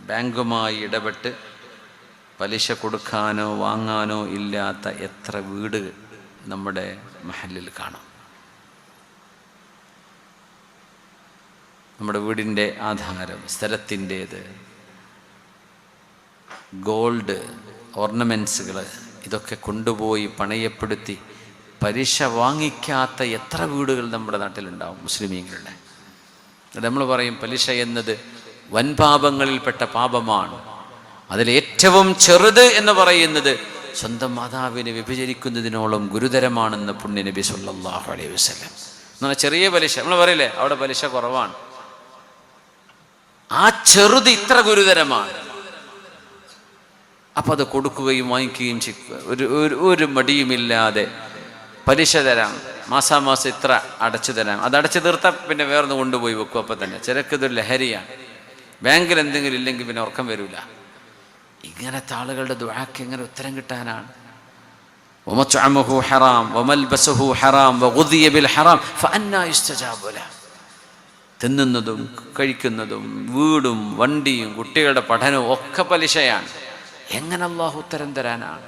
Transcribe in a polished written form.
ബാങ്കുമായി ഇടപെട്ട് പലിശ കൊടുക്കാനോ വാങ്ങാനോ ഇല്ലാത്ത എത്ര വീട് നമ്മുടെ മഹല്ലിൽ കാണാം. നമ്മുടെ വീടിൻ്റെ ആധാരം, സ്ഥലത്തിൻ്റേത്, ഗോൾഡ്, ഓർണമെൻറ്റ്സുകൾ ഇതൊക്കെ കൊണ്ടുപോയി പണയപ്പെടുത്തി പലിശ വാങ്ങിക്കാത്ത എത്ര വീടുകൾ നമ്മുടെ നാട്ടിലുണ്ടാവും മുസ്ലിമീങ്ങളുടെ. നമ്മൾ പറയും പലിശ എന്നത് വൻപാപങ്ങളിൽപ്പെട്ട പാപമാണ്. അതിലേറ്റവും ചെറുത് എന്ന് പറയുന്നത് സ്വന്തം മാതാവിനെ വ്യഭിചരിക്കുന്നതിനോളം ഗുരുതരമാണെന്ന് പുണ്യ നബി സല്ലല്ലാഹു അലൈഹി വസല്ലം. എന്നാൽ ചെറിയ പലിശ നമ്മൾ പറയില്ലേ, അവിടെ പലിശ കുറവാണ്. ആ ചെറുത് ഇത്ര ഗുരുതരമാണ്. അപ്പം അത് കൊടുക്കുകയും വാങ്ങിക്കുകയും ഒരു മടിയുമില്ലാതെ പലിശ തരാം, മാസാമാസം ഇത്ര അടച്ചു തരാം, അത് അടച്ചു തീർത്താൽ പിന്നെ വേറൊന്ന് കൊണ്ടുപോയി വെക്കും. അപ്പം തന്നെ ചിലക്കിതൊരു ലഹരിയാണ്. ബാങ്കിൽ എന്തെങ്കിലും ഇല്ലെങ്കിൽ പിന്നെ ഉറക്കം വരില്ല. ഇങ്ങനത്തെ ആളുകളുടെ ദുആക്ക് എങ്ങനെ ഉത്തരം കിട്ടാനാണ്? വമത്അമുഹു ഹറാം വമൽബസുഹു ഹറാം വഗുദിയ ബിൽ ഹറാം ഫഅന്നാ യുസ്തജാബു ലഹു. തിന്നുന്നതും കഴിക്കുന്നതും വീടും വണ്ടിയും കുട്ടികളുടെ പഠനവും ഒക്കെ പലിശയാണ്. എങ്ങനെ അല്ലാഹു ഉത്തരം തരാനാണ്?